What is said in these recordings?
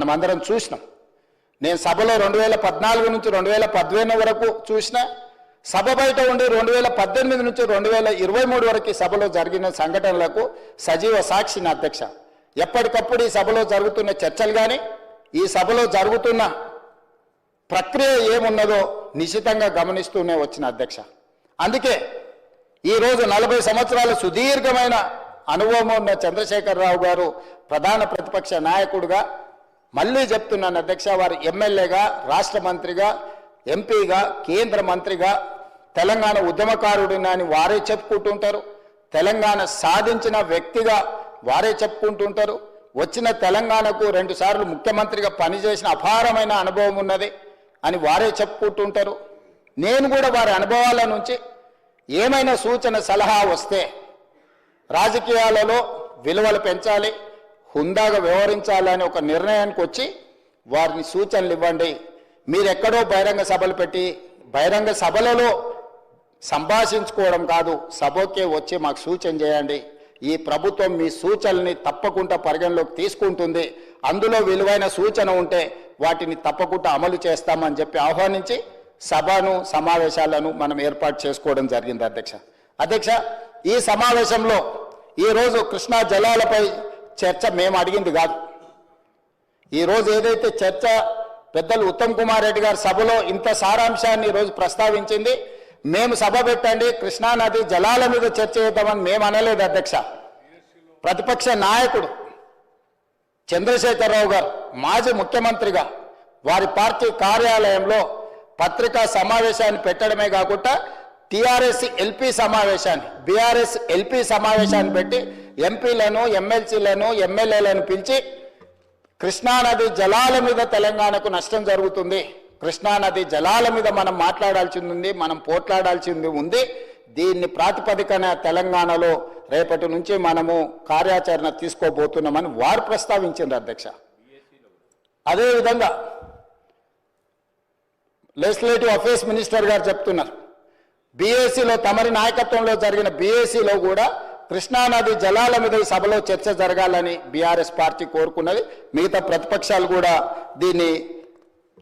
మనమందరం చూసినాం. నేను సభలో 2014 నుంచి 2015 వరకు చూసిన, సభ బయట ఉండి 2018 నుంచి 2023 వరకు సభలో జరిగిన సంఘటనలకు సజీవ సాక్షిని అధ్యక్ష. ఎప్పటికప్పుడు ఈ సభలో జరుగుతున్న చర్చలు కానీ ఈ సభలో జరుగుతున్న ప్రక్రియ ఏమున్నదో నిశితంగా గమనిస్తూనే వచ్చిన అధ్యక్ష. అందుకే ఈరోజు 40 సంవత్సరాల సుదీర్ఘమైన అనుభవం ఉన్న చంద్రశేఖరరావు గారు ప్రధాన ప్రతిపక్ష నాయకుడిగా మళ్ళీ చెప్తున్నాను అధ్యక్ష, వారు ఎమ్మెల్యేగా, రాష్ట్ర మంత్రిగా, ఎంపీగా, కేంద్ర మంత్రిగా, తెలంగాణ ఉద్యమకారుడిని అని వారే చెప్పుకుంటుంటారు. తెలంగాణ సాధించిన వ్యక్తిగా వారే చెప్పుకుంటుంటారు. వచ్చిన తెలంగాణకు 2 సార్లు ముఖ్యమంత్రిగా పనిచేసిన అపారమైన అనుభవం ఉన్నది అని వారే చెప్పుకుంటుంటారు. నేను కూడా వారి అనుభవాల నుంచి ఏమైనా సూచన సలహా వస్తే రాజకీయాలలో విలువలు పెంచాలి, హుందాగా వ్యవహరించాలని ఒక నిర్ణయానికి వచ్చి వారిని సూచనలు ఇవ్వండి. మీరెక్కడో బహిరంగ సభలు పెట్టి బహిరంగ సభలలో సంభాషించుకోవడం కాదు, సభకే వచ్చి మాకు సూచన చేయండి. ఈ ప్రభుత్వం మీ సూచనల్ని తప్పకుండా పరిగణలోకి తీసుకుంటుంది. అందులో విలువైన సూచన ఉంటే వాటిని తప్పకుండా అమలు చేస్తామని చెప్పి ఆహ్వానించి సభను సమావేశాలను మనం ఏర్పాటు చేసుకోవడం జరిగింది అధ్యక్ష. ఈ సమావేశంలో ఈరోజు కృష్ణా జలాలపై చర్చ మేము అడిగింది కాదు. ఈరోజు ఏదైతే చర్చ పెద్దలు ఉత్తమ్ కుమార్ రెడ్డి గారు సభలో ఇంత సారాంశాన్ని ఈరోజు ప్రస్తావించింది, మేము సభ పెట్టండి కృష్ణానది జలాల మీద చర్చ చేద్దామని మేము అనలేదు అధ్యక్ష. ప్రతిపక్ష నాయకుడు చంద్రశేఖరరావు గారు మాజీ ముఖ్యమంత్రిగా వారి పార్టీ కార్యాలయంలో పత్రికా సమావేశాన్ని పెట్టడమే కాకుండా టీఆర్ఎస్ ఎల్పీ సమావేశాన్ని, బీఆర్ఎస్ ఎల్పీ సమావేశాన్ని పెట్టి ఎంపీలను, ఎమ్మెల్సీలను, ఎమ్మెల్యేలను పిలిచి కృష్ణానది జలాల మీద తెలంగాణకు నష్టం జరుగుతుంది, కృష్ణానది జలాల మీద మనం మాట్లాడాల్సింది ఉంది, మనం పోట్లాడాల్సింది ఉంది, దీన్ని ప్రాతిపదికన తెలంగాణలో రేపటి నుంచి మనము కార్యాచరణ తీసుకోబోతున్నామని వారు ప్రస్తావించారు అధ్యక్ష. అదేవిధంగా లెజిస్లేటివ్ అఫేర్స్ మినిస్టర్ గారు చెప్తున్నారు, బీఏసీలో తమరి నాయకత్వంలో జరిగిన బీఏసీలో కూడా కృష్ణానది జలాల మీద ఈ సభలో చర్చ జరగాలని బీఆర్ఎస్ పార్టీ కోరుకున్నది. మిగతా ప్రతిపక్షాలు కూడా దీన్ని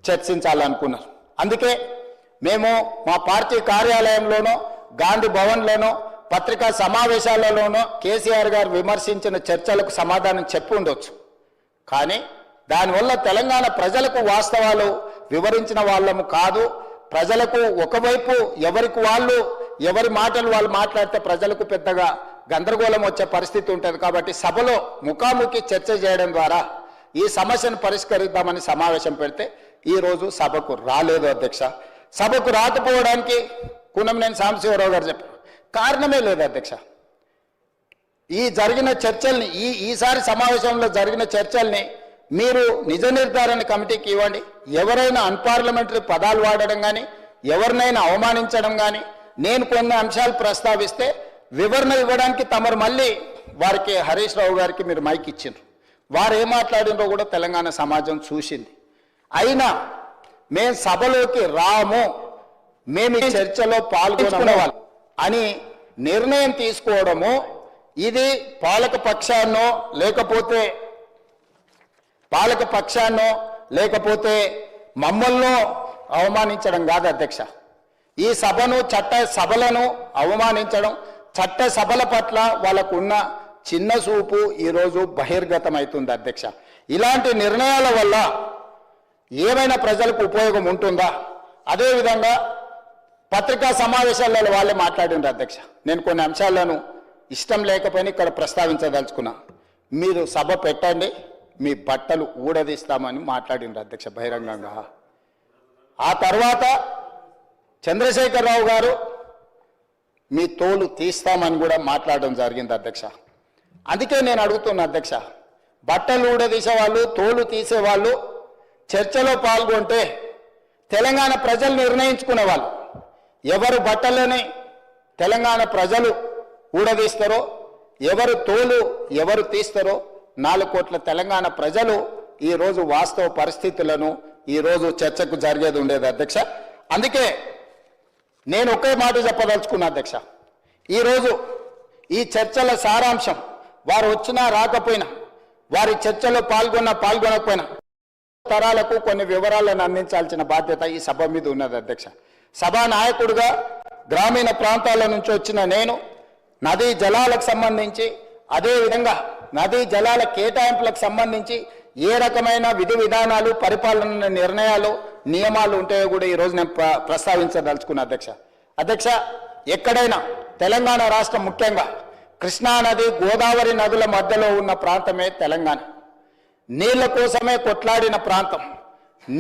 చర్చించాలనుకున్నారు. అందుకే మేము మా పార్టీ కార్యాలయంలోనో, గాంధీ భవన్లోనో, పత్రికా సమావేశాలలోనో కేసీఆర్ గారు విమర్శించిన చర్చలకు సమాధానం చెప్పి ఉండొచ్చు. కానీ దానివల్ల తెలంగాణ ప్రజలకు వాస్తవాలు వివరించిన వాళ్ళము కాదు. ప్రజలకు ఒకవైపు ఎవరికి వాళ్ళు ఎవరి మాటలు వాళ్ళు మాట్లాడితే ప్రజలకు పెద్దగా గందరగోళం వచ్చే పరిస్థితి ఉంటుంది. కాబట్టి సభలో ముఖాముఖి చర్చ చేయడం ద్వారా ఈ సమస్యను పరిష్కరిద్దామని సమావేశం పెడితే ఈరోజు సభకు రాలేదు అధ్యక్ష. సభకు రాకపోవడానికి కూనంనేని సాంబశివరావు గారు చెప్పారు, కారణమే లేదు అధ్యక్ష. ఈ జరిగిన చర్చల్ని ఈసారి సమావేశంలో జరిగిన చర్చల్ని మీరు నిజ నిర్ధారణ కమిటీకి ఇవ్వండి. ఎవరైనా అన్పార్లమెంటరీ పదాలు వాడడం కానీ, ఎవరినైనా అవమానించడం కానీ, నేను కొన్ని అంశాలు ప్రస్తావిస్తే వివరణ ఇవ్వడానికి తమరు మళ్ళీ వారికి హరీష్ రావు గారికి మీరు మైక్ ఇచ్చిండ్రు. వారు ఏం మాట్లాడినో కూడా తెలంగాణ సమాజం చూసింది. అయినా మేము సభలోకి రాము, మేము ఈ చర్చలో పాల్గొనేవాళ్ళం అని నిర్ణయం తీసుకోవడము ఇది పాలక పక్షాన్నో లేకపోతే మమ్మల్నో అవమానించడం కాదు అధ్యక్ష. ఈ చట్ట సభలను అవమానించడం, చట్ట సభల పట్ల వాళ్ళకున్న చిన్న చూపు ఈరోజు బహిర్గతమవుతుంది అధ్యక్ష. ఇలాంటి నిర్ణయాల వల్ల ఏమైనా ప్రజలకు ఉపయోగం ఉంటుందా? అదేవిధంగా పత్రికా సమావేశాలలో వాళ్ళే మాట్లాడిండ్రు అధ్యక్ష. నేను కొన్ని అంశాలను ఇష్టం లేకపోయినా ఇక్కడ ప్రస్తావించదలుచుకున్నా. మీరు సభ పెట్టండి, మీ బట్టలు ఊడదీస్తామని మాట్లాడిండ్రు అధ్యక్ష బహిరంగంగా. ఆ తర్వాత చంద్రశేఖరరావు గారు మీ తోలు తీస్తామని కూడా మాట్లాడడం జరిగింది అధ్యక్ష. అందుకే నేను అడుగుతున్నా అధ్యక్ష, బట్టలు ఊడదీసేవాళ్ళు, తోలు తీసేవాళ్ళు చర్చలో పాల్గొంటే తెలంగాణ ప్రజలు నిర్ణయించుకునేవాళ్ళు. ఎవరు బట్టలని తెలంగాణ ప్రజలు ఊడదీస్తారో, ఎవరు తోలు ఎవరు తీస్తారో 4 కోట్ల తెలంగాణ ప్రజలు ఈరోజు వాస్తవ పరిస్థితులను ఈరోజు చర్చకు జరిగేది ఉండేది అధ్యక్ష. అందుకే నేను ఒకే మాట చెప్పదలుచుకున్నా అధ్యక్ష, ఈరోజు ఈ చర్చల సారాంశం వారు వచ్చినా రాకపోయినా, వారి చర్చలో పాల్గొనకపోయినా తరాలకు కొన్ని వివరాలను అందించాల్సిన బాధ్యత ఈ సభ మీద ఉన్నది అధ్యక్ష. సభా నాయకుడిగా గ్రామీణ ప్రాంతాల నుంచి వచ్చిన నేను నదీ జలాలకు సంబంధించి, అదేవిధంగా నదీ జలాల కేటాయింపులకు సంబంధించి ఏ రకమైన విధి విధానాలు, పరిపాలన నిర్ణయాలు, నియమాలు ఉంటాయో కూడా ఈరోజు నేను ప్రస్తావించదలుచుకున్నా అధ్యక్ష. ఎక్కడైనా తెలంగాణ రాష్ట్రం ముఖ్యంగా కృష్ణా నది, గోదావరి నదుల మధ్యలో ఉన్న ప్రాంతమే తెలంగాణ. నీళ్ల కోసమే కొట్లాడిన ప్రాంతం,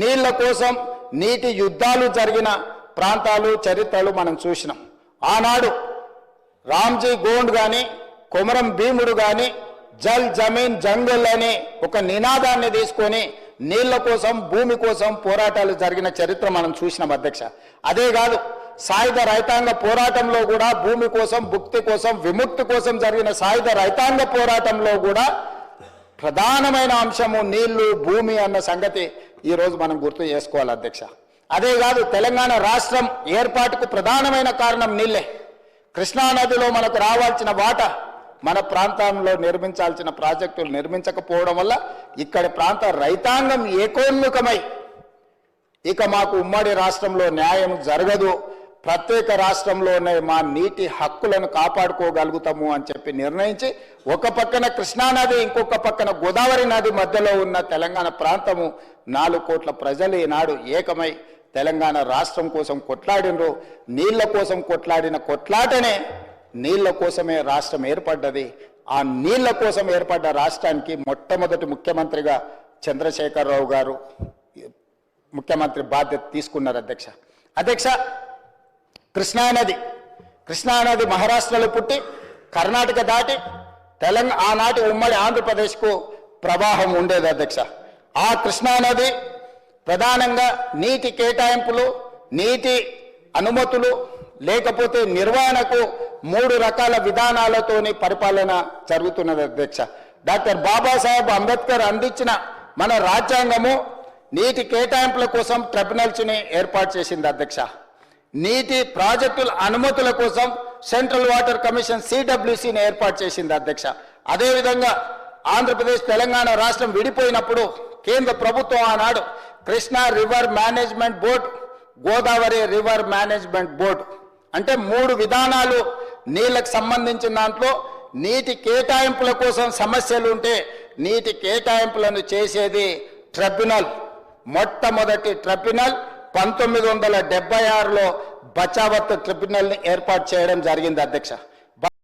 నీళ్ల కోసం నీటి యుద్ధాలు జరిగిన ప్రాంతాలు, చరిత్రలు మనం చూసినాం. ఆనాడు రామ్జీ గోండ్ కానీ, కొమరం భీముడు కానీ జల్ జమీన్ జంగల్ అనే ఒక నినాదాన్ని తీసుకొని నీళ్ల కోసం, భూమి కోసం పోరాటాలు జరిగిన చరిత్ర మనం చూసినాం అధ్యక్ష. అదే కాదు, సాయుధ రైతాంగ పోరాటంలో కూడా భూమి కోసం, భుక్తి కోసం, విముక్తి కోసం జరిగిన సాయుధ రైతాంగ పోరాటంలో కూడా ప్రధానమైన అంశము నీళ్లు, భూమి అన్న సంగతి ఈరోజు మనం గుర్తు చేసుకోవాలి అధ్యక్ష. అదే కాదు, తెలంగాణ రాష్ట్రం ఏర్పాటుకు ప్రధానమైన కారణం నీళ్లే. కృష్ణానదిలో మనకు రావాల్సిన వాటా మన ప్రాంతంలో నిర్మించాల్సిన ప్రాజెక్టులు నిర్మించకపోవడం వల్ల ఇక్కడి ప్రాంత రైతాంగం ఏకోన్ముఖమై ఇక మాకు ఉమ్మడి రాష్ట్రంలో న్యాయం జరగదు, ప్రత్యేక రాష్ట్రంలోనే మా నీటి హక్కులను కాపాడుకోగలుగుతాము అని చెప్పి నిర్ణయించి ఒక పక్కన కృష్ణానది, ఇంకొక పక్కన గోదావరి నది మధ్యలో ఉన్న తెలంగాణ ప్రాంతము 4 కోట్ల ప్రజలు ఈనాడు ఏకమై తెలంగాణ రాష్ట్రం కోసం కొట్లాడినరు. నీళ్ల కోసం కొట్లాడిన కొట్లాటనే నీళ్ల కోసమే రాష్ట్రం ఏర్పడ్డది. ఆ నీళ్ల కోసం ఏర్పడ్డ రాష్ట్రానికి మొట్టమొదటి ముఖ్యమంత్రిగా చంద్రశేఖరరావు గారు ముఖ్యమంత్రి బాధ్యత తీసుకున్నారు అధ్యక్ష. కృష్ణానది మహారాష్ట్రలో పుట్టి కర్ణాటక దాటి ఆనాటి ఉమ్మడి ఆంధ్రప్రదేశ్కు ప్రవాహం ఉండేది అధ్యక్ష. ఆ కృష్ణానది ప్రధానంగా నీటి కేటాయింపులు, నీటి అనుమతులు, లేకపోతే నిర్వహణకు 3 రకాల విధానాలతోని పరిపాలన జరుగుతున్నది అధ్యక్ష. డాక్టర్ బాబాసాహెబ్ అంబేద్కర్ అందించిన మన రాజ్యాంగము నీటి కేటాయింపుల కోసం ట్రిబ్యునల్స్ని ఏర్పాటు చేసింది అధ్యక్ష. నీటి ప్రాజెక్టుల అనుమతుల కోసం సెంట్రల్ వాటర్ కమిషన్ CWCని ఏర్పాటు చేసింది అధ్యక్ష. అదేవిధంగా ఆంధ్రప్రదేశ్, తెలంగాణ రాష్ట్రం విడిపోయినప్పుడు కేంద్ర ప్రభుత్వం ఆనాడు Krishna river management board, Godavari river management board అంటే 3 విధానాలు నీళ్లకు సంబంధించిన దాంట్లో నీటి కేటాయింపుల కోసం సమస్యలు ఉంటే నీటి కేటాయింపులను చేసేది ట్రిబ్యునల్. మొట్టమొదటి ట్రిబ్యునల్ 1976లో బచావత్ ట్రిబ్యునల్ని ఏర్పాటు చేయడం జరిగింది అధ్యక్ష.